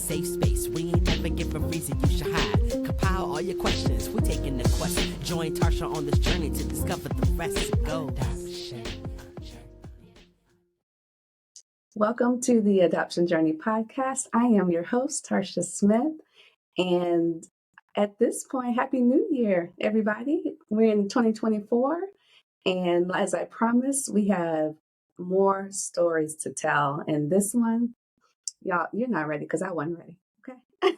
safe space. We ain't never give a reason you should hide. Compile all your questions, we're taking the quest. Join Tarsha on this journey to discover the rest. Go. Welcome to the Adoption Journey podcast. I am your host, Tarsha Smith. And at this point, Happy New Year, everybody. We're in 2024. And as I promised, we have more stories to tell. And this one, y'all, you're not ready because I wasn't ready. Okay.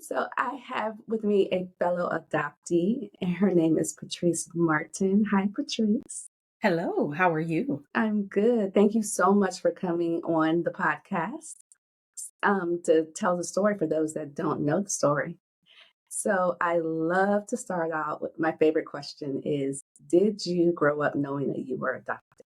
So I have with me a fellow adoptee, and her name is Patrice Martin. Hi, Patrice. Hello, how are you? I'm good. Thank you so much for coming on the podcast to tell the story for those that don't know the story. So I love to start out with my favorite question is, did you grow up knowing that you were adopted?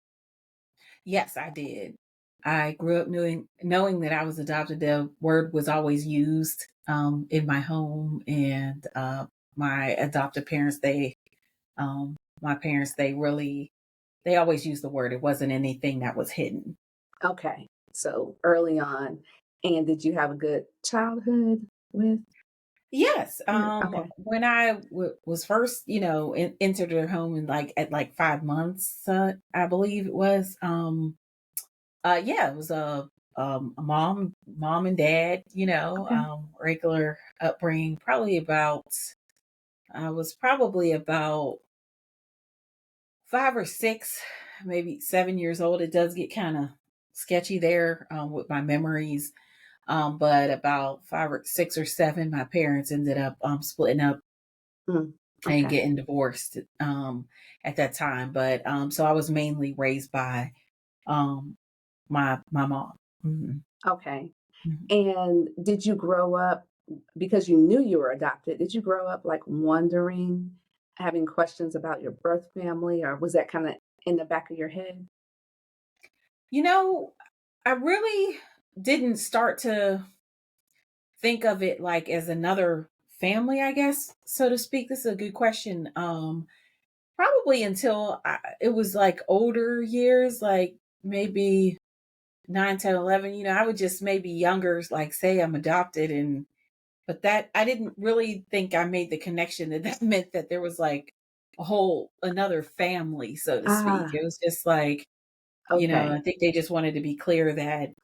Yes, I did. I grew up knowing that I was adopted. The word was always used in my home, and my adoptive parents, my parents, they always used the word. It wasn't anything that was hidden. Okay, so early on. And did you have a good childhood with? Yes. Okay. When I was first, entered their home at 5 months, I believe it was. It was a mom and dad, Okay. regular upbringing. I was probably about 5 or 6, maybe 7 years old. It does get kind of sketchy there with my memories. But about 5 or 6 or 7, my parents ended up splitting up Okay. and getting divorced at that time. But so I was mainly raised by my mom. Mm-hmm. Okay. Mm-hmm. And did you grow up, because you knew you were adopted, did you grow up like wondering, having questions about your birth family, or was that kind of in the back of your head? I really didn't start to think of it like as another family, I guess, so to speak. This is a good question. Probably until it was like older years, like maybe 9, 10, 11, I would just maybe younger, like say I'm adopted, but that I didn't really think I made the connection that meant that there was like another family, so to speak. It was just like, Okay. I think they just wanted to be clear that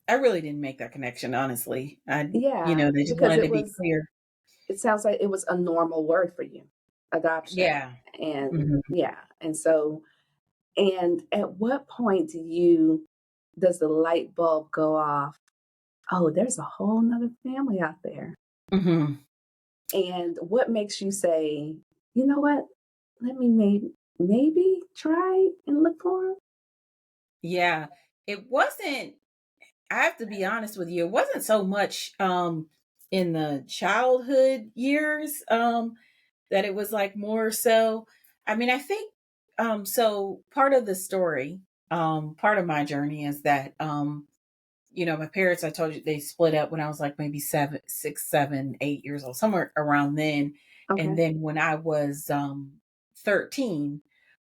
I really didn't make that connection, honestly. Yeah, They just because wanted to be clear. it sounds like it was a normal word for you, adoption. Yeah. And Mhm. yeah. And at what point does the light bulb go off? Oh, there's a whole nother family out there. Mhm. And what makes you say, you know what? Let me maybe try and look for him? Yeah. It wasn't, I have to be honest with you, it wasn't so much in the childhood years that it was like more so. I mean, I think so part of the story, part of my journey is that my parents, I told you, they split up when I was like maybe 7, 6, 7, 8 years old, somewhere around then. And Okay. then when I was 13,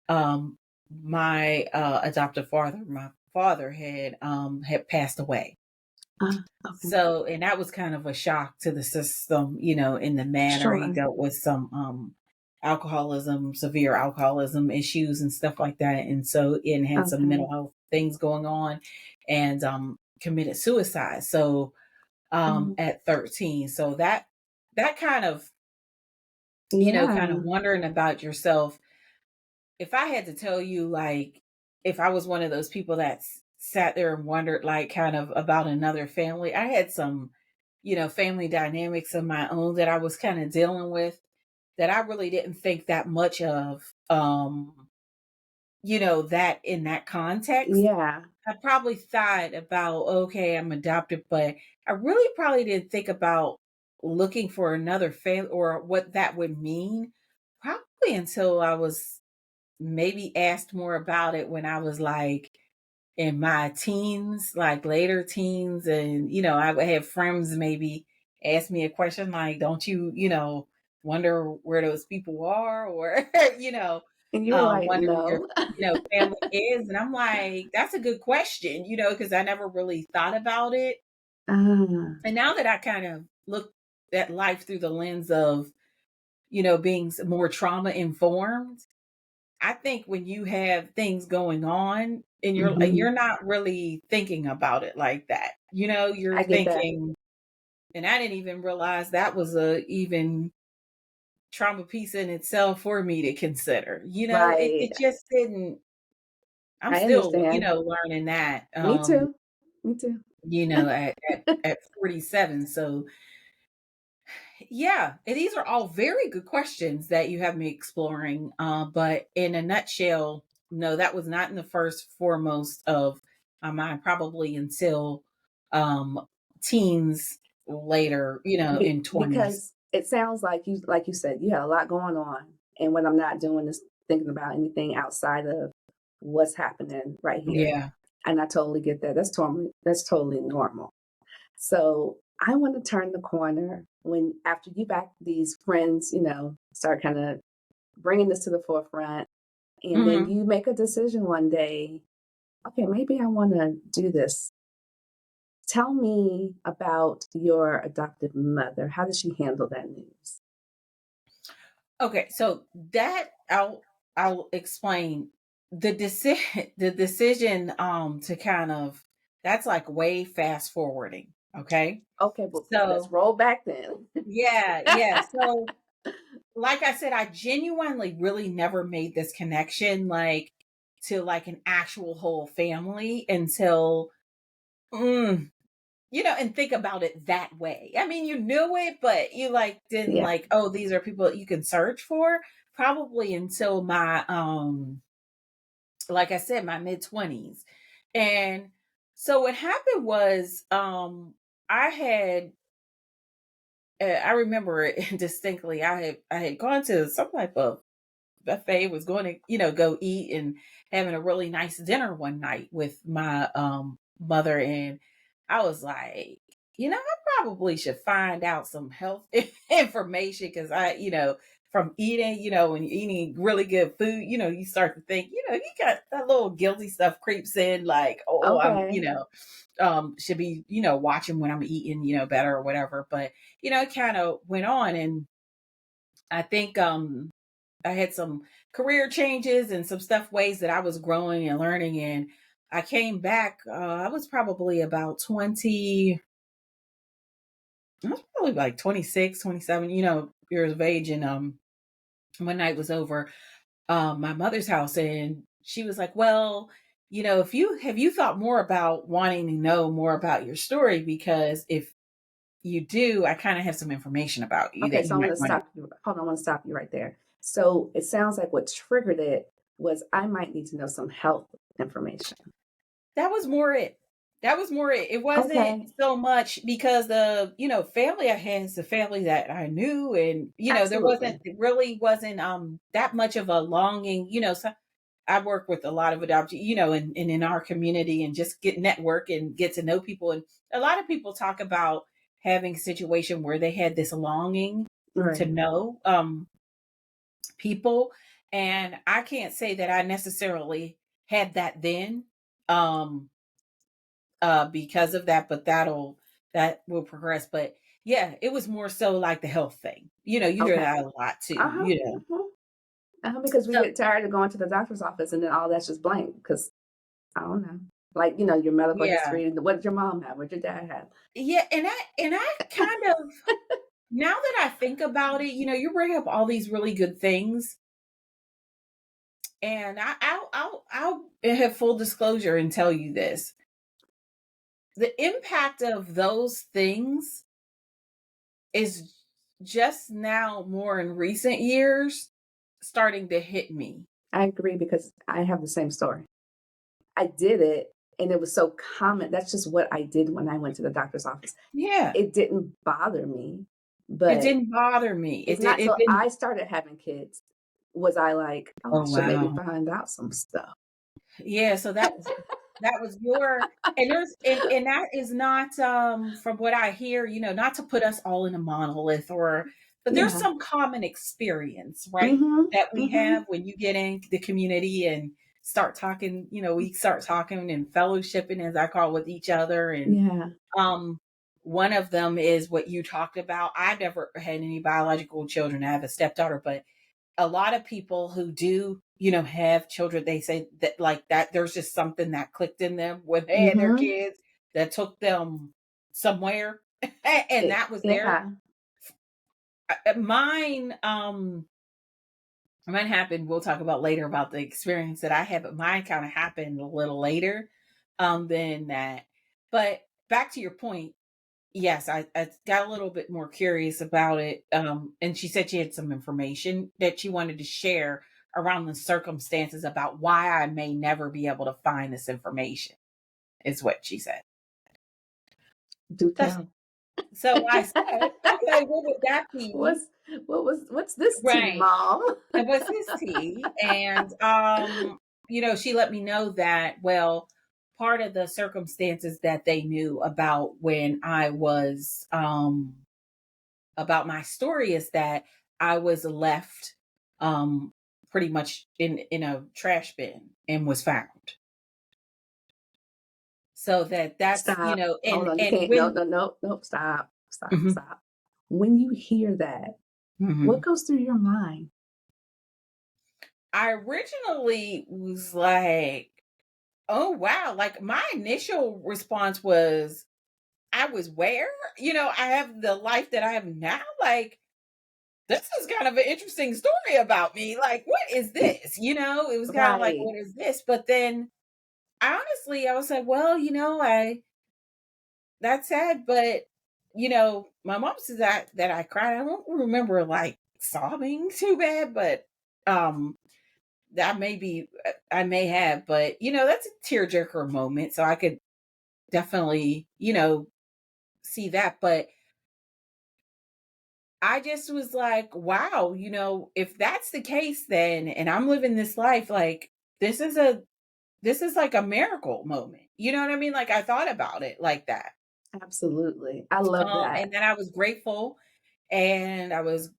um, my adoptive father, my father had passed away. Okay. So, and that was kind of a shock to the system, in the manner he Sure. dealt with some alcoholism, severe alcoholism issues and stuff like that. And so, and had some Okay. mental health things going on, and committed suicide. So, Oh, at 13. So that kind of, kind of yeah. wondering about yourself. If I had to tell you, like, if I was one of those people that sat there and wondered, like, kind of about another family, I had some, family dynamics of my own that I was kind of dealing with that I really didn't think that much of, that in that context. Yeah. I probably thought about, okay, I'm adopted, but I really probably didn't think about looking for another family or what that would mean, probably until I was maybe asked more about it when I was like in my teens, like later teens. And, I would have friends maybe ask me a question like, don't you, wonder where those people are? Or, And you were like, wondering where, no. family is. And I'm like, that's a good question, because I never really thought about it. Ah, And now that I kind of look at life through the lens of, being more trauma informed, I think when you have things going on and mhm. you're not really thinking about it like that. You're I get that. thinking, and I didn't even realize that was a even trauma piece in itself for me to consider. It Right. just didn't. I'm I still, understand. learning that. Me too. Me too. At 47. So yeah, and these are all very good questions that you have me exploring. But in a nutshell, no, that was not in the first foremost of my mind, probably until um teens later, in 20s. Because it sounds like you said, you had a lot going on. And what I'm not doing is thinking about anything outside of what's happening right here. Yeah. And I totally get that. That's totally normal. So I want to turn the corner when after you back these friends, start kind of bringing this to the forefront, and then Hmm. you make a decision one day, okay, maybe I want to do this. Tell me about your adoptive mother. How did she handle that news? Okay, so that I'll explain the decision the decision to kind of, that's like way fast forwarding. Okay. Okay, well, let's So roll back then. yeah, yeah. So like I said, I genuinely really never made this connection like to like an actual whole family until mm, and think about it that way. I mean, you knew it, but you like didn't Yeah. like, oh, these are people you can search for, probably until my like I said, my mid-20s. And so what happened was I had I remember it distinctly. I had gone to some type of buffet, was going to, go eat and having a really nice dinner one night with my mother, and I was like, I probably should find out some health information because from eating, when you're eating really good food, you start to think, you got that little guilty stuff creeps in, like, oh, I'm, Okay. should be, watching when I'm eating, better or whatever. But, it kind of went on, and I think I had some career changes and some stuff, ways that I was growing and learning. And I came back, I was probably about 20, I was probably like 26, 27, years of age. And one night was over my mother's house, and she was like, well, if you have you thought more about wanting to know more about your story, because if you do, I kind of have some information about you Okay, that so you I'm might going to want to. stop you. Hold on, I want to stop you right there. So it sounds like what triggered it was I might need to know some health information. That was more it. That was more it. It wasn't Okay, so much because the, family I had is the family that I knew. And, there wasn't, absolutely. it really wasn't that much of a longing, so I work with a lot of adoptees, and in our community, and just get network and get to know people. And a lot of people talk about having a situation where they had this longing to Right. know people. And I can't say that I necessarily had that then. Um, because of that, but that will progress. But yeah, it was more so like the health thing. You hear Okay. that a lot too, Uh-huh. Uh-huh. Because we So get tired of going to the doctor's office and then all that's just blank because I don't know. Like, your medical yeah. history. What did your mom have? What did your dad have? Yeah, and I kind of, now that I think about it, you bring up all these really good things, and I'll have full disclosure and tell you this. The impact of those things is just now, more in recent years, starting to hit me. I agree because I have the same story. I did it and it was so common. That's just what I did when I went to the doctor's office. Yeah. It didn't bother me, It but didn't bother me. it's It not it till didn't. I started having kids was I like, oh, I Oh, should maybe wow. find out some stuff. Yeah, so that was your, and that is not, from what I hear, not to put us all in a monolith or but there's Yeah. some common experience, right? Mm-hmm. That we Mm-hmm. have when you get in the community and start talking, we start talking and fellowshipping, as I call it, with each other. And Yeah. one of them is what you talked about. I never had any biological children. I have a stepdaughter, but a lot of people who do, have children, they say that like that, there's just something that clicked in them when they had their Mm-hmm. kids that took them somewhere. And that was there. Yeah. Mine happened. We'll talk about later about the experience that I had, but mine kind of happened a little later than that. But back to your point, yes, I got a little bit more curious about it. And she said she had some information that she wanted to share around the circumstances about why I may never be able to find this information, is what she said. Do That's, tell. so I said, okay, what would that be? What's this tea, Right. Mom? And what's his tea? And she let me know that, well, part of the circumstances that they knew about when I was about my story is that I was left pretty much in a trash bin and was found. So that's Stop. Hold on. You and can't. No, when no, no, no. Stop. Stop. mhm, Stop. When you hear that, what mhm. goes through your mind? I originally was like, oh wow, like my initial response was, I was where? I have the life that I have now. Like, this is kind of an interesting story about me. Like, what is this? It was kind of like, Right. what is this? But then I was like, well, that's sad, but my mom says that I cried. I don't remember like sobbing too bad, but um that may be I may have, but that's a tearjerker moment. So I could definitely, see that. But I just was like, wow, if that's the case, then, and I'm living this life, like this is like a miracle moment. You know what I mean? Like I thought about it like that. Absolutely. I love that. And then I was grateful, and I was,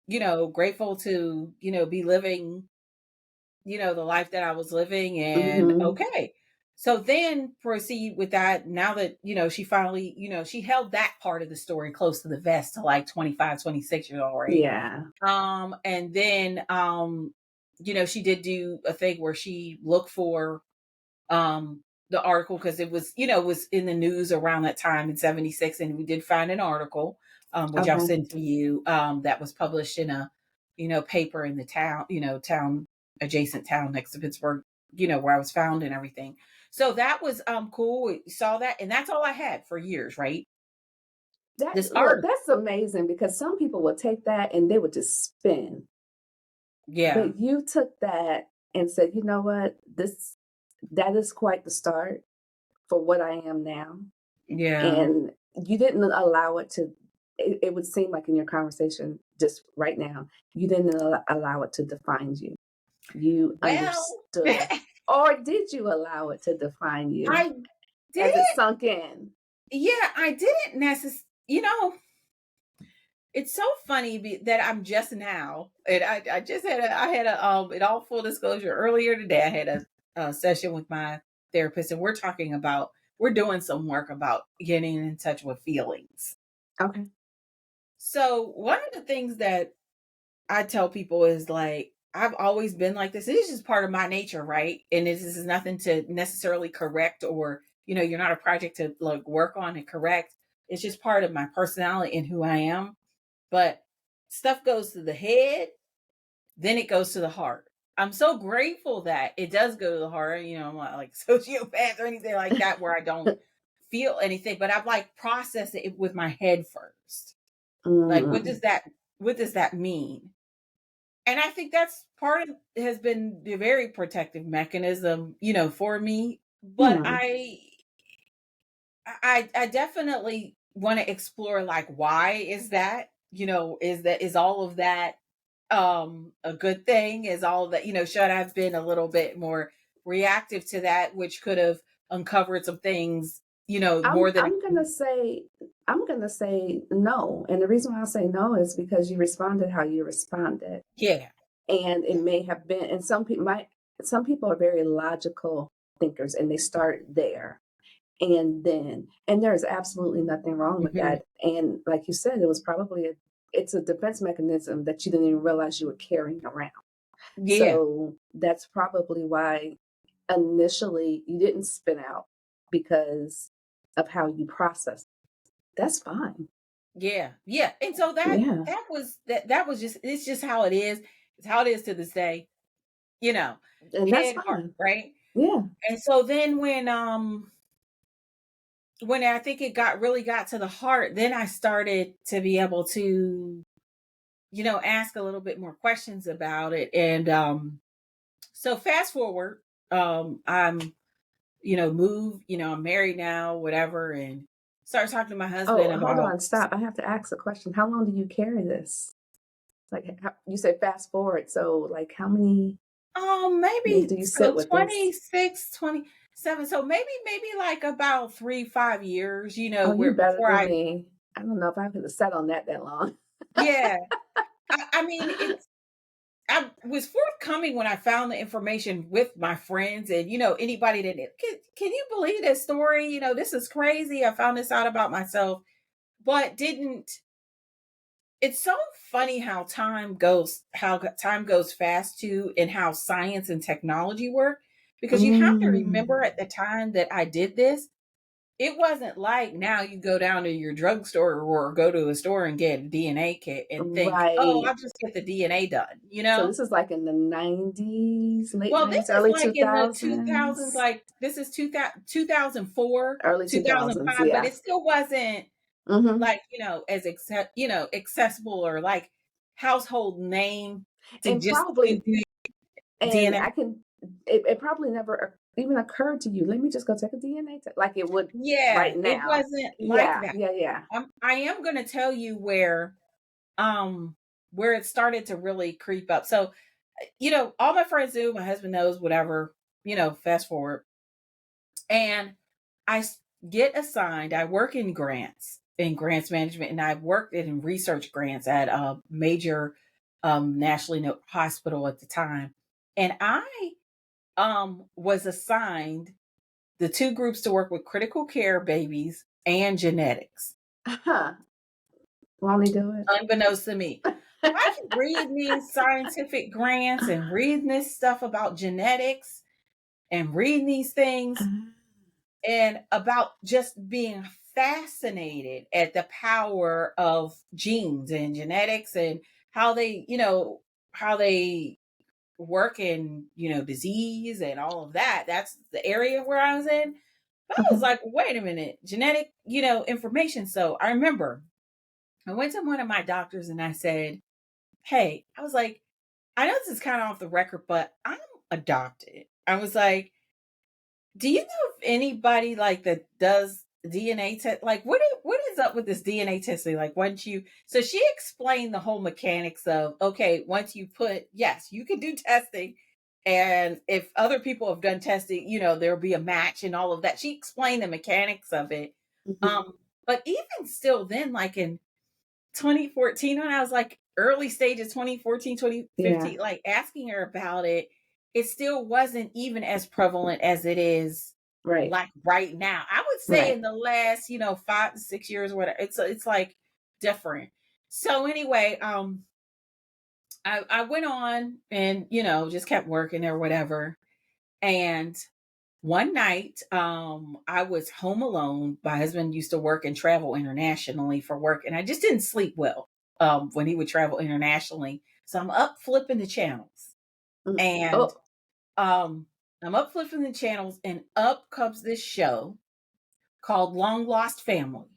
grateful to, be living, the life that I was living. And Mm-hmm. okay. So then proceed with that. Now that, she finally, she held that part of the story close to the vest to like 25, 26 years old, right? Yeah. And then, she did do a thing where she looked for, the article, because it was, it was in the news around that time in 76. And we did find an article, which I'll Okay. send to you, that was published in a, paper in the town, adjacent town next to Pittsburgh, where I was found and everything. So that was cool. We saw that. And that's all I had for years, right? This art. That's amazing because some people would take that and they would just spin. Yeah. But you took that and said, you know what? That is quite the start for what I am now. Yeah. And you didn't allow it would seem like in your conversation just right now, you didn't allow it to define you. You Well, understood. Or did you allow it to define you I did. as it sunk in? Yeah, I didn't necessarily, it's so funny that I'm just now, and I just I had a in all full disclosure, earlier today I had a session with my therapist, and we're doing some work about getting in touch with feelings. Okay. So one of the things that I tell people is like, I've always been like this. It is just part of my nature, right? And this is nothing to necessarily correct, or you're not a project to like work on and correct. It's just part of my personality and who I am. But stuff goes to the head, then it goes to the heart. I'm so grateful that it does go to the heart. I'm not like sociopath or anything like that where I don't feel anything, but I've like processed it with my head first. Like, Mm. what does that mean? And I think that's part of has been the very protective mechanism, for me. But Hmm. I definitely want to explore like, why is that? Is all of that a good thing? Is all that, should I have been a little bit more reactive to that, which could have uncovered some things, more than I'm gonna say I'm going to say no. And the reason why I say no is because you responded how you responded. Yeah. And it may have been, and some people are very logical thinkers and they start there. And there's absolutely nothing wrong with Mhm. that. And like you said, it was probably it's a defense mechanism that you didn't even realize you were carrying around. Yeah. So that's probably why initially you didn't spin out because of how you processed. That's fine. Yeah. Yeah. And so Yeah. that was just, it's just how it is. It's how it is to this day, you know, And that's head, heart, fine. right? Yeah. And so then when I think it really got to the heart, then I started to be able to, ask a little bit more questions about it. And so fast forward, I'm, moved, I'm married now, whatever, and start talking to my husband Oh, hold about on. Stop. I have to ask a question. How long do you carry this? Like you say fast forward. So like how many years maybe do you sit so with this? 26, 27. So maybe like about 3, 5 years, Oh, you where better before than I me. I don't know if I could have sat on that long. yeah. I mean, I was forthcoming when I found the information with my friends and anybody that can you believe this story? This is crazy. I found this out about myself, but didn't. It's so funny how time goes fast too, and how science and technology work. Because you have to remember Mm, at the time that I did this, it wasn't like now you go down to your drugstore or go to a store and get a DNA kit and think, oh, right. I'll just get the DNA So done. this is like in the 90s, late Well, this 90s, is early like in the 2000s, 2000s, like this is 2004, early 2000s. 2005, but Yeah. it still wasn't Hmm. like, as accessible or like household name to And just to probably, do and DNA. it probably never even occurred to you. Let me just go take a DNA test like it would Yeah, right it now. wasn't like Yeah. that. Yeah. Yeah. I am going to tell you um where it started to really creep up. So, all my friends do, my husband knows, whatever, fast forward. And get assigned, I work in grants management, and I've worked in research grants at a major nationally known hospital at the time. And I was assigned the two groups to work with critical care babies and genetics, Huh. Won't he do unbeknownst to me. So I it? can read these scientific grants and reading this stuff about genetics and reading these things and about just being fascinated at the power of genes and genetics and how they work in disease and all of that. That's the area where I was in. But I was Okay. like, wait a minute, genetic information. So I remember I went to one of my doctors and I said, hey, I was like, I know this is kind of off the record, but I'm adopted. I was like, do you know if anybody like that does DNA test? Like, what is up with this DNA testing? Like, once you, so she explained the whole mechanics of, okay, once you put, yes, you can do testing, and if other people have done testing, there'll be a match and all of that. She explained the mechanics of it. Hmm. But even still, then, like in 2014, when I was like early stages, 2014, Yeah. 2015, like asking her about it, it still wasn't even as prevalent as it is Right. like right now. I would say Right. in the last, 5 to 6 years or whatever, it's like different. So anyway, I went on and, just kept working or whatever. And one night, I was home alone. My husband used to work and travel internationally for work, and I just didn't sleep well when he would travel internationally. So I'm up flipping the channels, Mm. and Oh. um, I'm up flipping the channels, and up comes this show called Long Lost Family.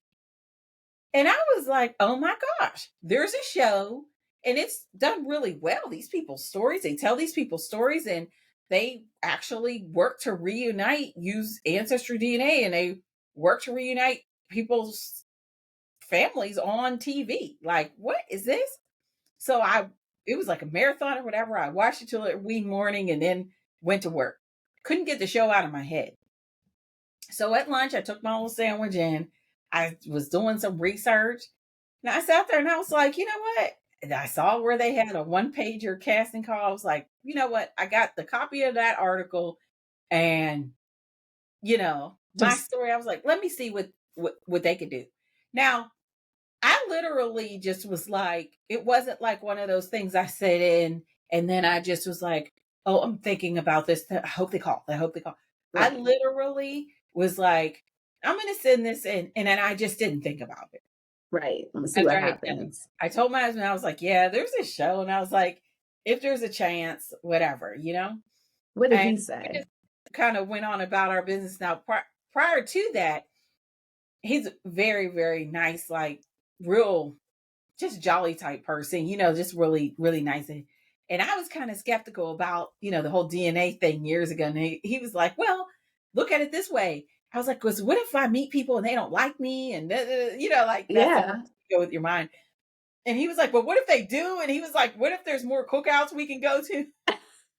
And I was like, oh my gosh, there's a show and it's done really well. These people's stories, they tell these people's stories and they actually work to reunite, use ancestry DNA, and they work to reunite people's families on TV. Like, what is this? So it was like a marathon or whatever. I watched it till a wee morning and then went to work. Couldn't get the show out of my head. So at lunch, I took my little sandwich in. I was doing some research, and I sat there and I was like, you know what? And I saw where they had a one-pager casting call. I was like, you know what? I got the copy of that article, and my Just story. I was like, let me see what they could do. Now, I literally just was like, it wasn't like one of those things I said in, and then I just was like, oh, I'm thinking about this. I hope they call. I hope they call. I right, literally was like, I'm going to send this in. And then I just didn't think about it. right. Let's see After what I had done it, happens. I told my husband, I was like, yeah, there's a show. And I was like, if there's a chance, whatever, What did And he we say? just kind of went on about our business. Now, prior to that, he's very, very nice, like real just jolly type person, just really, really nice. And I was kind of skeptical about, the whole DNA thing years ago. And he was like, well, look at it this way. I was like, because what if I meet people and they don't like me? And, like that's the Yeah, first thing to go with your mind. And he was like, well, what if they do? And he was like, what if there's more cookouts we can go to?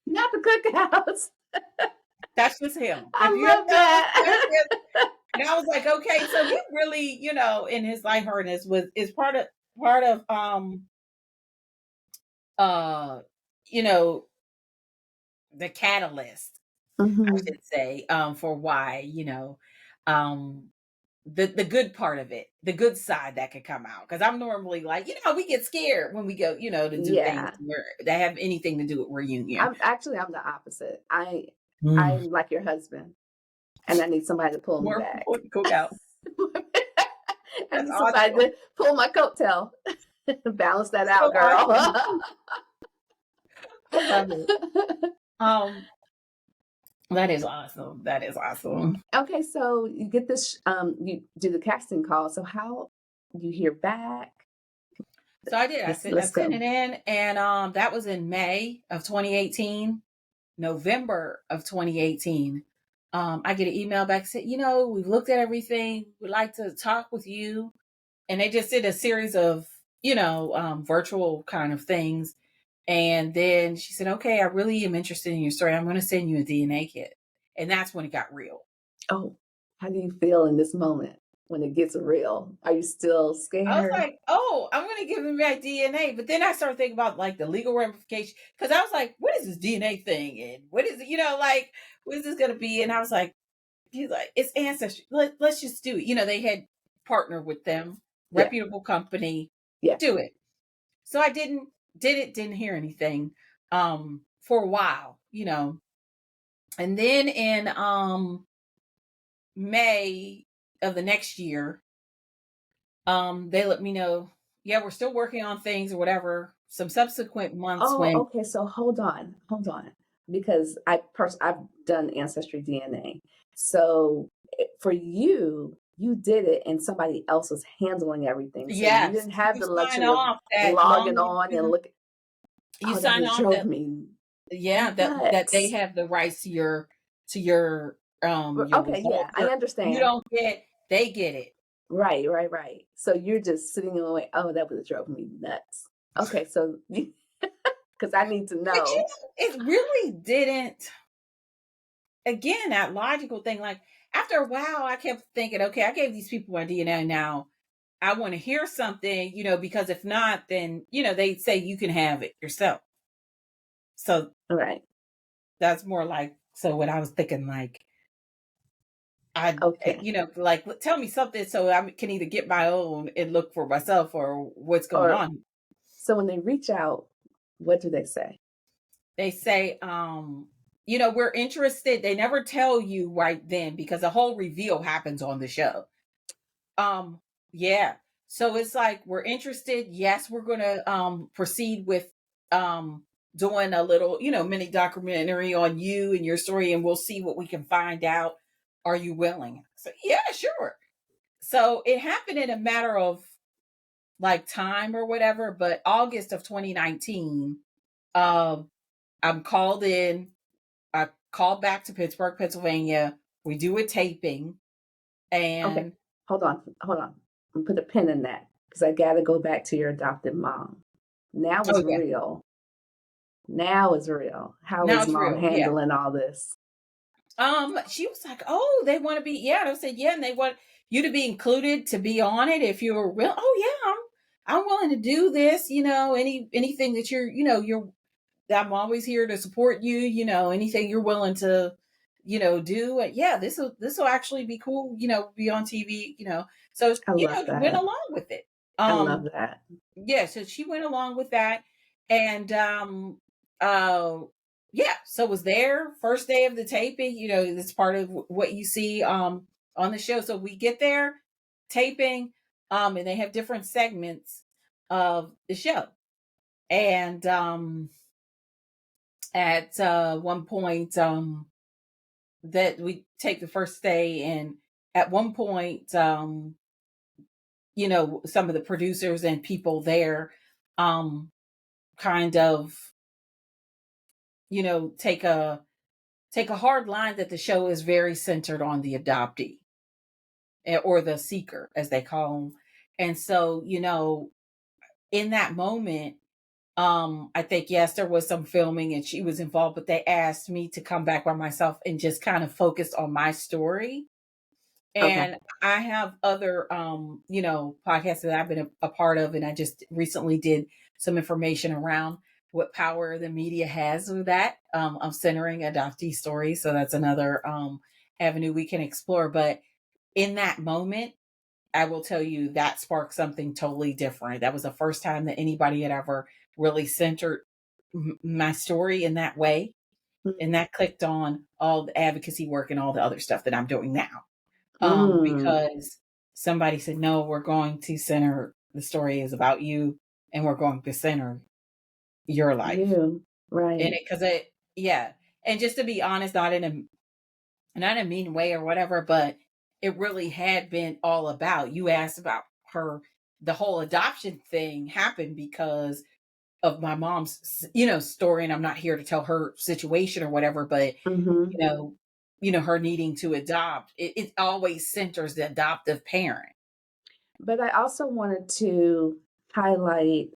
not the cookhouse. That's just him. I If you have love noticed, that's that. him. And I was like, okay, so he really, in his lightheartedness is part of uh you know the catalyst, I Hmm. should say, for why, um the good part of it, the good side that could come out, because I'm normally like, we get scared when we go, to do things Yeah, where that have anything to do with reunion. I'm the opposite. Mm. I'm like your husband, and I need somebody to pull me More back. people to cook out. I That's need somebody awesome. to pull my coattail, balance that So out, girl. awesome. I love it. um that is awesome. That is awesome. Okay, so you get this, you do the casting call. So how you hear back? So I did. I Let's sent go. it in, and that was in May of 2018. November of 2018. I get an email back said, we've looked at everything. We'd like to talk with you. And they just did a series of, virtual kind of things. And then she said, okay, I really am interested in your story. I'm going to send you a DNA kit. And that's when it got real. Oh, how do you feel in this moment when it gets real? Are you still I was scared? like, oh, I'm going to give him my DNA. But then I started thinking about like the legal ramifications, because I was like, what is this DNA thing? And what is it, like, what is this going to be? And I was like, he's like, it's ancestry. Let's just do it. They had partnered with them, Yeah, reputable company, yeah. do it. So I didn't hear anything for a while. And then in May of the next year, they let me know, yeah, we're still working on things or whatever. Some subsequent months Oh, when, okay. So hold on, because I've done ancestry DNA. So for you, you did it, and somebody else was handling everything. So you yes, didn't have you the sign luxury of off that logging on and long-term, look. you Oh, that sign would have off drove that, me yeah, that they nuts. have the rights to your Okay, results. yeah, I You understand. don't get, they get it. Right, right, right. So you're just sitting away. Oh, that would have drove me nuts. Okay, so because I need to But know. it really didn't. Again, that logical thing, like after a while, I kept thinking, okay, I gave these people my DNA now. I want to hear something, because if not, then they say you can have it yourself. So Right. that's more like, so what I was thinking, like, Okay. like tell me something so I can either get my own and look for myself or what's going Or on. so when they reach out, what do they say? They say, we're interested. They never tell you right then because the whole reveal happens on the show. Um, yeah. So it's like, we're interested. Yes, we're gonna proceed with um doing a little, mini documentary on you and your story, and we'll see what we can find out. Are you willing? So yeah, sure. So it happened in a matter of like time or whatever, but August of 2019, um, I'm called in. I called back to Pittsburgh, Pennsylvania. We do a taping, Okay, and hold on. Put a pin in that because I got to go back to your adopted mom. Now oh is yeah, real. Now is real. How now is it's mom real. Yeah. handling all this? She was like, "Oh, they want to be." Yeah, and I said, "Yeah," and they want. you to be included, to be on it. If you're real, oh yeah, I'm willing to do this. Anything that I'm always here to support you. Anything you're willing to, do. Yeah, this will actually be cool. Be on TV. So I love went that. along with it. I love that. Yeah, so she went along with that, and uh yeah, so was there first day of the taping. It's part of what you see on the show. So we get there, taping, and they have different segments of the show. And at one point, that we take the first day, and at one point, some of the producers and people there kind of, take a hard line that the show is very centered on the adoptee, or the seeker, as they call them. And so, in that moment, I think, yes, there was some filming and she was involved, but they asked me to come back by myself and just kind of focus on my story. Okay. And I have other, podcasts that I've been a part of, and I just recently did some information around what power the media has with that, of centering adoptee stories. So that's another avenue we can explore. But in that moment, I will tell you that sparked something totally different. That was the first time that anybody had ever really centered my story in that way. And that clicked on all the advocacy work and all the other stuff that I'm doing now. Because somebody said, no, we're going to center, the story is about you, and we're going to center your life. You, right. And yeah. And just to be honest, not in a mean way or whatever, but it really had been all about, you asked about her, the whole adoption thing happened because of my mom's, story. And I'm not here to tell her situation or whatever, but, Mm-hmm. her needing to adopt, it always centers the adoptive parent. But I also wanted to highlight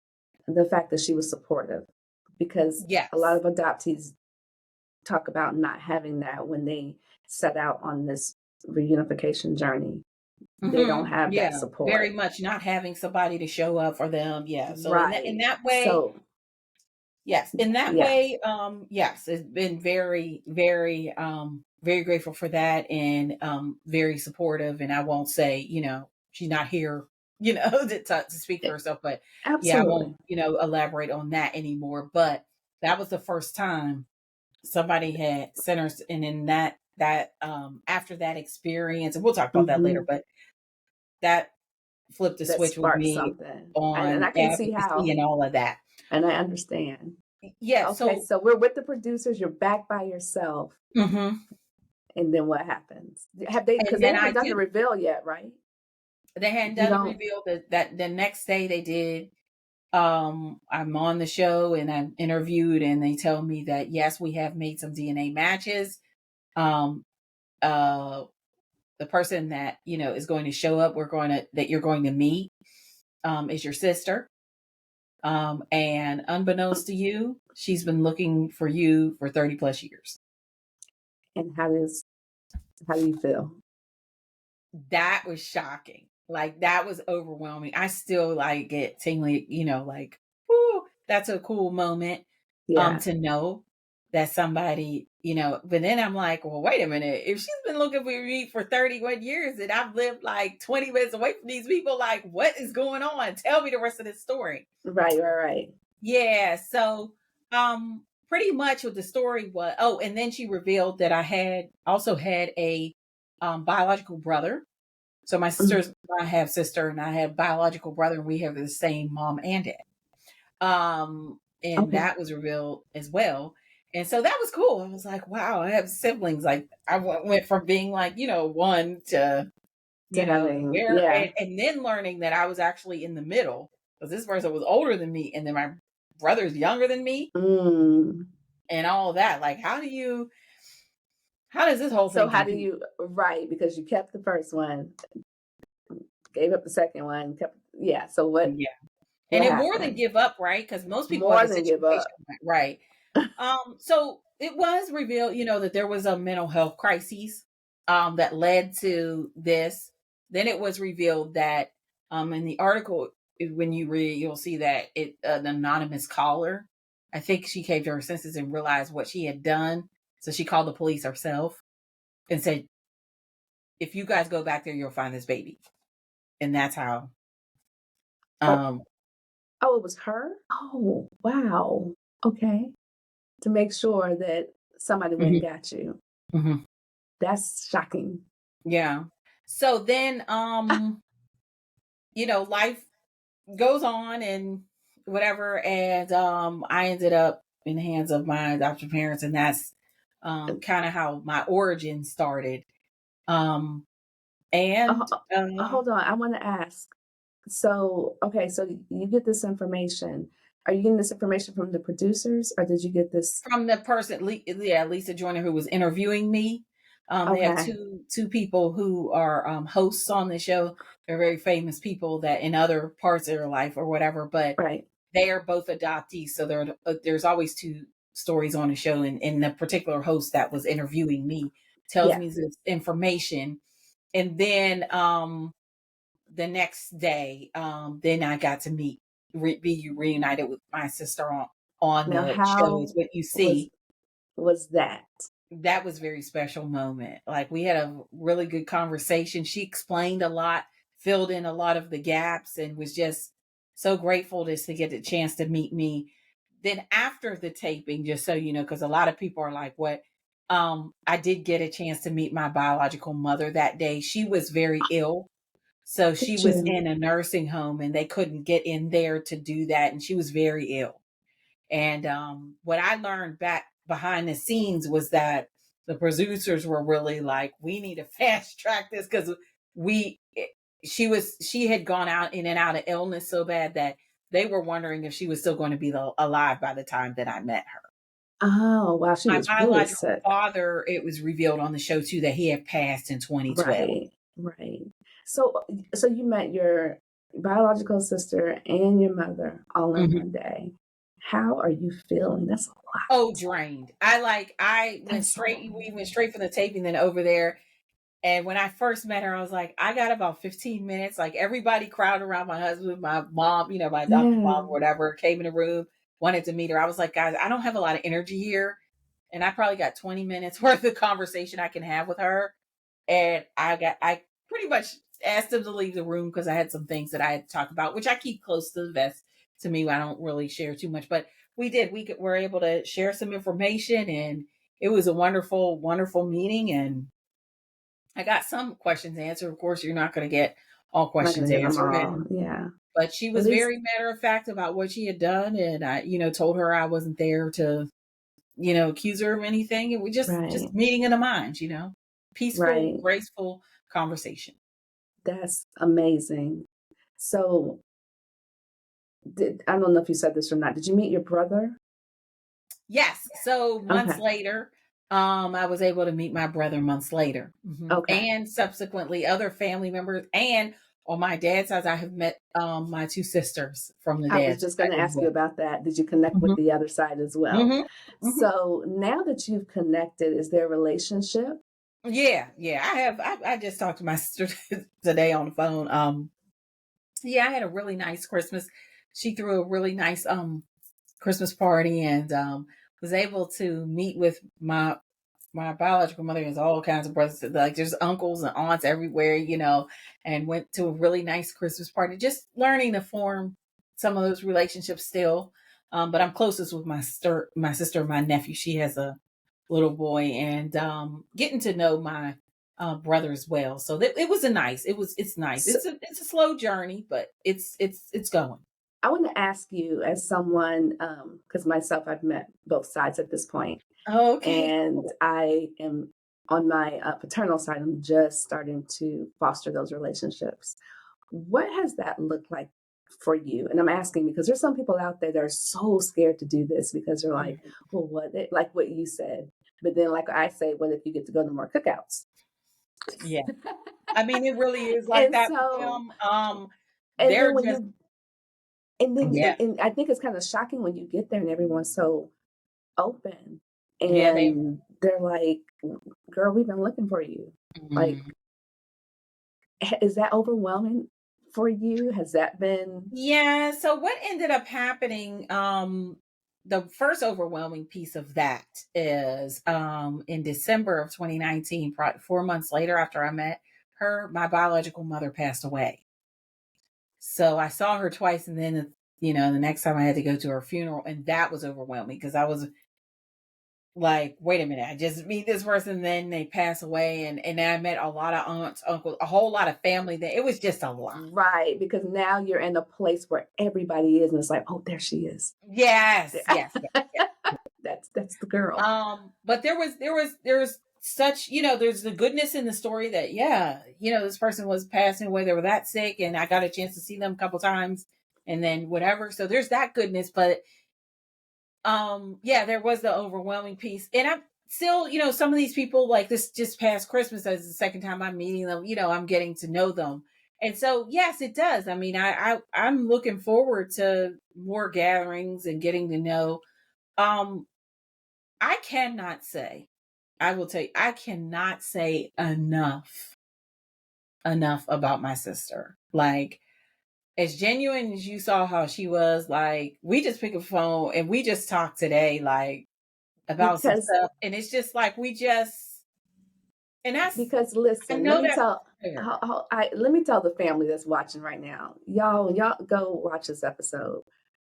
the fact that she was supportive, because a lot Yes. of adoptees talk about not having that when they set out on this reunification journey. They don't have that Yeah, very support. much not having somebody to show up for them. Yeah. So in Right. that way, So, yes, in that yeah. way, yes, it's been very, very, very grateful for that, and very supportive. And I won't say, she's not here, to speak for herself, but yeah, I Absolutely. won't, elaborate on that anymore. But that was the first time somebody had centers, and in that after that experience, and we'll talk about that later, Mm-hmm. but that flipped the That switch with sparked me something. And on I can see advocacy how, and all of that. and I understand. Yeah. Okay, So, so we're with the producers, you're back by yourself, mhm. and then what happens? Have they, And because they then I haven't done the do. reveal yet, right? They hadn't You done the don't, reveal, that the next day they did. I'm on the show and I'm interviewed, and they tell me that yes, we have made some DNA matches. Um, uh, the person that is going to show up, that you're going to meet, is your sister. And unbeknownst to you, she's been looking for you for 30 plus years. and how do you feel? That was shocking. Like, that was overwhelming. I still like get tingly, like, whoo, that's a cool moment, Yeah, to know that somebody, but then I'm like, well, wait a minute. If she's been looking for me for 31 years and I've lived like 20 minutes away from these people, like, what is going on? Tell me the rest of this story. right. Yeah. So, pretty much what the story was. Oh, and then she revealed that I also had a biological brother. So Mm, I have sister, and I have biological brother, and we have the same mom and dad. And okay, that was revealed as well. And so that was cool. I was like, wow, I have siblings. Like, I went from being like, one to, to having, where, yeah. and then learning that I was actually in the middle, because this person was older than me, and then my brother's younger than me, Mm. and all of that. Like, how does this whole So thing how do compute? you, right, because you kept the first one, gave up the second one, kept, yeah. So Yeah. And what it more than happened? give up, right? Because most people have More a than give situation, up. right? So it was revealed, that there was a mental health crisis, that led to this. then it was revealed that in the article, when you read, you'll see that an anonymous caller, I think she came to her senses and realized what she had done. So she called the police herself and said, if you guys go back there, you'll find this baby. And that's how. Oh, Um, oh, it was her? Oh, wow. Okay. To make sure that somebody went and mhm, got you. mhm. That's shocking. Yeah. So then, life goes on and whatever. And I ended up in the hands of my adoptive parents. And that's kind of how my origin started. Um, Uh, and hold on. I want to ask. So, okay, so you get this information. Are you getting this information from the producers or did you get this? from the person, Lisa Joyner, who was interviewing me. They have Okay, two people who are hosts on the show. They're very famous people that in other parts of their life or whatever, but right. they are both adoptees. So there's always two stories on the show, and the particular host that was interviewing me tells Yeah. me this information, and then the next day, then I got to be reunited with my sister on Now, the show. Is how what you was see. was that? That was a very special moment. Like we had a really good conversation. She explained a lot, filled in a lot of the gaps, and was just so grateful just to get the chance to meet me. Then after the taping, just so you know, because a lot of people are like, what? I did get a chance to meet my biological mother that day. She was very ill. So she Did was you? in a nursing home and they couldn't get in there to do that. And she was very ill. And what I learned back behind the scenes was that the producers were really like, we need to fast track this because we, she had gone out in and out of illness so bad that they were wondering if she was still going to be alive by the time that I met her. Oh, wow, she My was really biological sick. father, it was revealed on the show too that he had passed in 2012. Right, right. So you met your biological sister and your mother all in Mhm. one day. How are you feeling? That's a Oh, lot. drained. I went That's a straight, lot. we went straight from the taping then over there. And when I first met her, I was like, I got about 15 minutes. Like everybody crowded around my husband, my mom, my adopted mom Yeah. or whatever, came in the room, wanted to meet her. I was like, guys, I don't have a lot of energy here. And I probably got 20 minutes worth of conversation I can have with her. And I pretty much asked them to leave the room because I had some things that I had to talk about, which I keep close to the vest to me. I don't really share too much, but were able to share some information, and it was a wonderful, wonderful meeting. And I got some questions answered. Of course, you're not going to get all Not questions gonna get them answered. all. Yeah. But she At was least, very matter of fact about what she had done. And I, told her I wasn't there to, accuse her of anything. And we just right, meeting in the minds, peaceful, right. graceful conversation. That's amazing. So, I don't know if you said this or not. Did you meet your brother? Yes. So months Okay. later, I was able to meet my brother months later, Okay. and subsequently other family members. And on my dad's side, I have met my two sisters from the I was dad's just going side to as ask you well. about that. Did you connect with hmm the other side as well? hmm hmm So now that you've connected, is there a relationship? Yeah, yeah. I just talked to my sister today on the phone. Yeah, I had a really nice Christmas. She threw a really nice Christmas party, and was able to meet with my biological mother. Has all kinds of brothers, like there's uncles and aunts everywhere, and went to a really nice Christmas party, just learning to form some of those relationships still. But I'm closest with my sister, my nephew. She has a little boy, and getting to know my brother as well. So it was it's nice. So, It's a slow journey, but it's going. I want to ask you, as someone, because myself, I've met both sides at this point, Okay, and cool. I am on my paternal side. I'm just starting to foster those relationships. What has that looked like for you? And I'm asking because there's some people out there that are so scared to do this because they're like, Mhm. well, like what you said. But then, like I say, what if you get to go to more cookouts? Yeah, I mean, it really is like And that for so, them. and then They're when just you, and then, yeah, and I think it's kind of shocking when you get there and everyone's so open yeah. They and they're like, girl, we've been looking for you. Like, mm, Is that overwhelming for you? Has that been Yeah, so what ended up happening, the first overwhelming piece of that is in December of 2019, 4 months later after I met her, my biological mother passed away. So I saw her twice, and then the next time I had to go to her funeral, and that was overwhelming because I was like, wait a minute, I just meet this person, then they pass away, and then I met a lot of aunts, uncles, a whole lot of family. That it was just a lot. right? Because now you're in a place where everybody is, and it's like, oh, there she is. Yes, yes, yes. That's the girl. But there's such, there's the goodness in the story that, yeah, this person was passing away, they were that sick, and I got a chance to see them a couple times, and then whatever. So there's that goodness, but yeah, there was the overwhelming piece. And I'm still, some of these people, like this just past Christmas, as the second time I'm meeting them, I'm getting to know them. And so, yes, it does. I mean, I'm looking forward to more gatherings and getting to know. Um, I cannot say, I will tell you, I cannot say enough about my sister. Like, as genuine as you saw how she was, like, we just pick up the phone and we just talk today, like, about some Because stuff. And it's just like, and that's, I listen, know that's fair. let me tell the family that's watching right now. Y'all go watch this episode.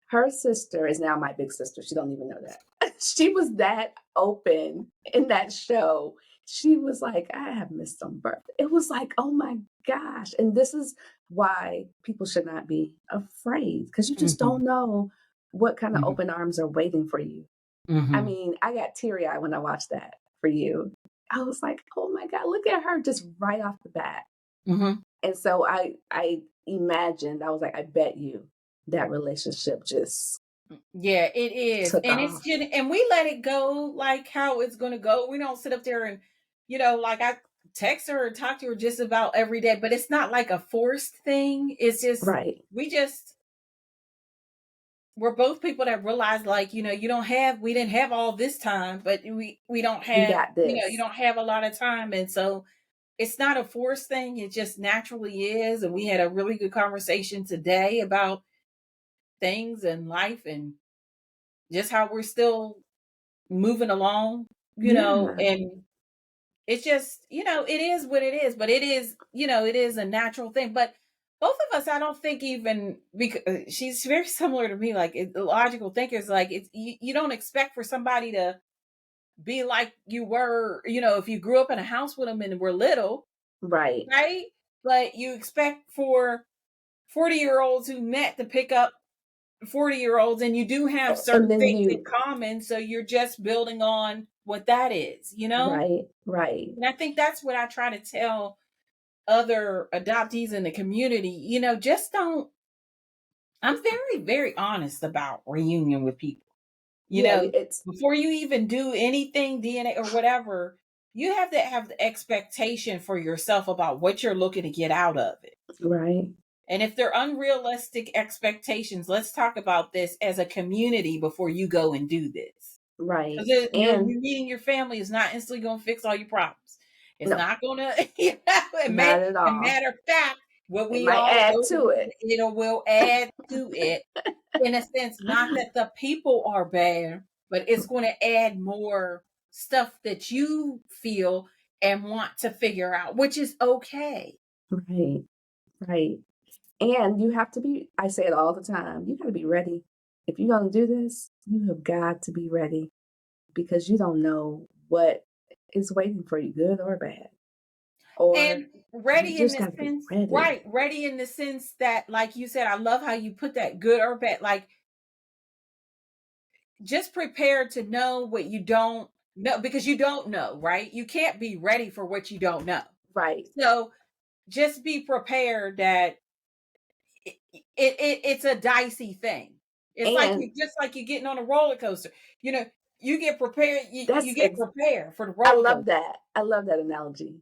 Her sister is now my big sister. She don't even know that. She was that open in that show. She was like, I have missed some birthday. It was like, oh my gosh. And this is why people should not be afraid, because you just Mm-hmm. don't know what kind of Mm-hmm. open arms are waiting for you. Mm-hmm. I mean, I got teary-eyed when I watched that for you. I was like, oh my God, look at her just right off the bat. Mm-hmm. And so I imagined, I was like, I bet you that relationship just Yeah, it is. took And it's off. just, and we let it go like how it's going to go. We don't sit up there and, like I text her or talk to her just about every day, but it's not like a forced thing. It's just, Right. we're both people that realize, like, we didn't have all this time, but we don't We have, got you this. don't have a lot of time. And so it's not a forced thing. It just naturally is. And we had a really good conversation today about things and life and just how we're still moving along, Yeah. and it's just, it is what it is, but it is, it is a natural thing. But both of us, I don't think, even because she's very similar to me, like the logical thinkers, like you don't expect for somebody to be like you were, if you grew up in a house with them and were little, Right. right? But you expect for 40-year-olds who met to pick up 40-year-olds, and you do have And certain then things in you, common, so you're just building on what that is. right. And I think that's what I try to tell other adoptees in the community. Just don't, I'm very, very honest about reunion with people. Yeah, it's Before you even do anything, DNA or whatever, you have to have the expectation for yourself about what you're looking to get out of it. right. And if they're unrealistic expectations, let's talk about this as a community before you go and do this. Right. Because And you meeting your family is not instantly going to fix all your problems. It's no, not going to, it not may, at a all. matter of fact, what It we might all add know, to it. it will add to it, in a sense, not that the people are bad, but it's going to add more stuff that you feel and want to figure out, which is okay. Right. Right. And you have to be, I say it all the time, you got to be ready. If you're going to do this, you have got to be ready, because you don't know what is waiting for you, good or bad. Or And you ready in just the got to be sense, ready. right? Ready in the sense that, like you said, I love how you put that, good or bad. Like, just prepared to know what you don't know, because you don't know, right? You can't be ready for what you don't know. Right. So just be prepared that it's a dicey thing. It's like And you, just like you getting on a roller coaster. You know, you get prepared. You that's, get prepared for the I roller love coaster. that. I love that analogy.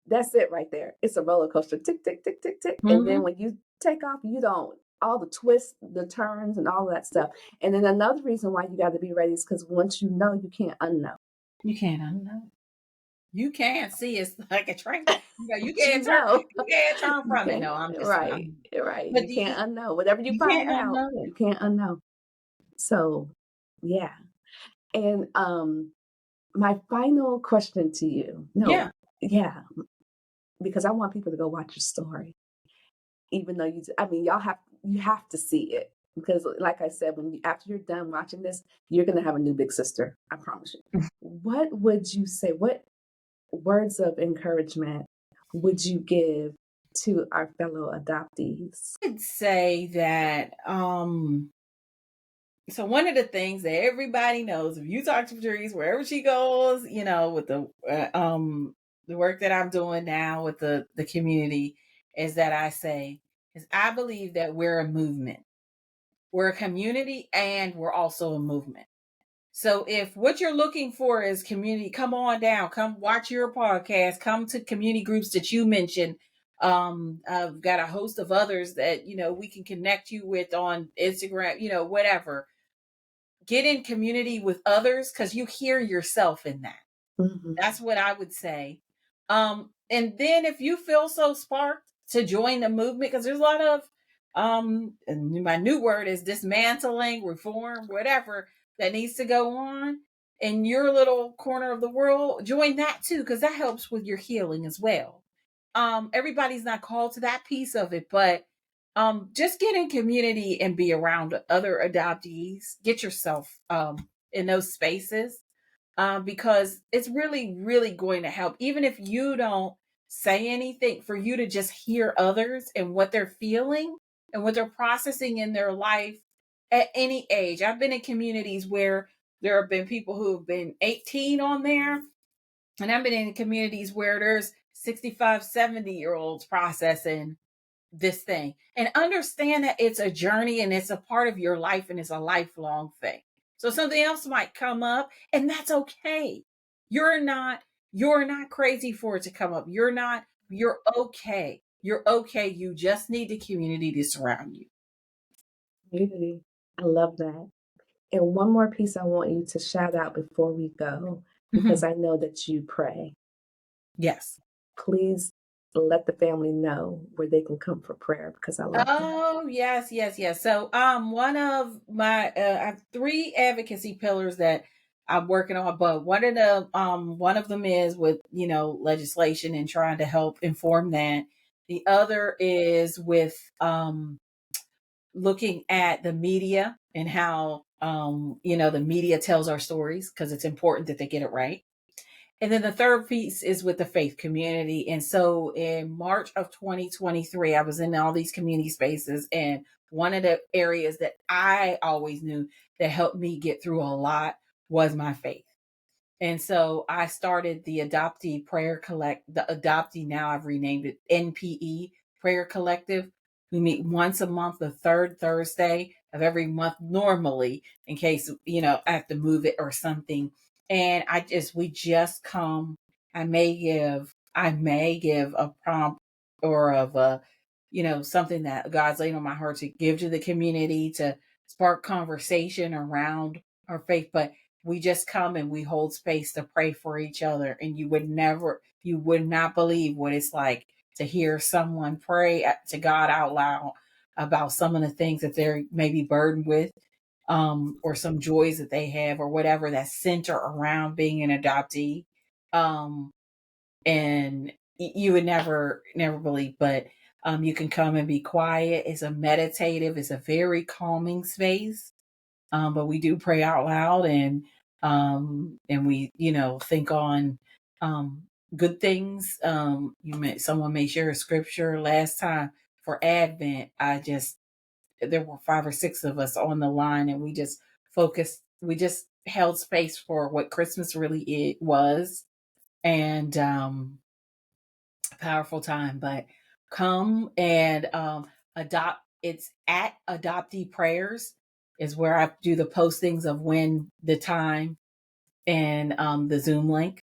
That's it right there. It's a roller coaster, tick, tick, tick, tick, tick. And then Mm-hmm. when you take off, you don't, all the twists, the turns, and all of that stuff. And then another reason why you got to be ready is because once you know, you can't unknow. You can't unknow. you can't see. It's like a train. You But can't turn. You can't turn you from it. can't, No, I'm just. right, right. But You can't unknow. Whatever you you find can't out, unknow it. you can't unknow. So, yeah. And my final question to you. No, Yeah. yeah, because I want people to go watch your story. Even though you have to see it because, like I said, after you're done watching this, you're gonna have a new big sister. I promise you. What would you say? What words of encouragement would you give to our fellow adoptees? I'd say that so one of the things that everybody knows, if you talk to Patrice wherever she goes, with the work that I'm doing now with the community, is that I believe that we're a movement. We're a community and we're also a movement. So if what you're looking for is community, come on down, come watch your podcast, come to community groups that you mentioned. I've got a host of others that, we can connect you with on Instagram, whatever. Get in community with others because you hear yourself in that. Mm-hmm. That's what I would say. And then if you feel so sparked to join the movement, because there's a lot of and my new word is dismantling, reform, whatever that needs to go on in your little corner of the world, join that too, because that helps with your healing as well. Everybody's not called to that piece of it, but just get in community and be around other adoptees. Get yourself in those spaces because it's really, really going to help. Even if you don't say anything, for you to just hear others and what they're feeling and what they're processing in their life at any age. I've been in communities where there have been people who have been 18 on there, and I've been in communities where there's 65, 70-year-olds processing this thing, and understand that it's a journey and it's a part of your life and it's a lifelong thing. So something else might come up, and that's okay. You're not crazy for it to come up. You're okay. You're okay. You just need the community to surround you. Community. I love that. And one more piece I want you to shout out before we go, because I know that you pray. Yes. Please let the family know where they can come for prayer because I love that. Oh, yes, yes, yes. So, one of my, I have 3 advocacy pillars that I'm working on, but one of them is with, legislation and trying to help inform that. The other is with, looking at the media and how, the media tells our stories because it's important that they get it right. And then the third piece is with the faith community. And so in March of 2023, I was in all these community spaces. And one of the areas that I always knew that helped me get through a lot was my faith. And so I started the Adoptee Prayer the Adoptee, now I've renamed it NPE Prayer Collective. We meet once a month, the third Thursday of every month, normally, in case, I have to move it or something. And we just come. I may give a prompt or of a, something that God's laid on my heart to give to the community to spark conversation around our faith. But we just come and we hold space to pray for each other. And you would not believe what it's like to hear someone pray to God out loud about some of the things that they're maybe burdened with, or some joys that they have or whatever that center around being an adoptee. And you would never believe, but you can come and be quiet. It's a very calming space. But we do pray out loud, and we, think on good things. Someone may share a scripture. Last time for Advent, there were 5 or 6 of us on the line, and we just focused. We just held space for what Christmas really it was, and powerful time. But come and adopt. It's at Adoptee Prayers is where I do the postings of when the time and the Zoom link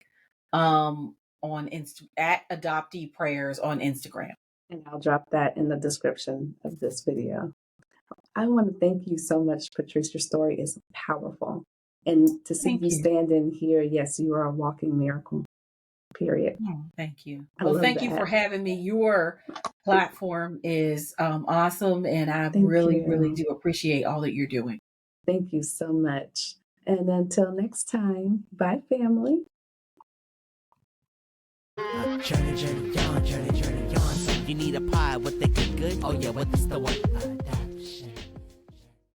at Adoptee Prayers on Instagram. And I'll drop that in the description of this video. I want to thank you so much, Patrice. Your story is powerful. And to see Thank you you. stand in here, yes, you are a walking miracle. period. Oh, thank you. I Well, love thank you for that. having me. Your platform is awesome, and I Thank really, really you. do appreciate all that you're doing. Thank you so much. And until next time, bye, family. Journey on. You need a pie with the good? Oh yeah, what is the one?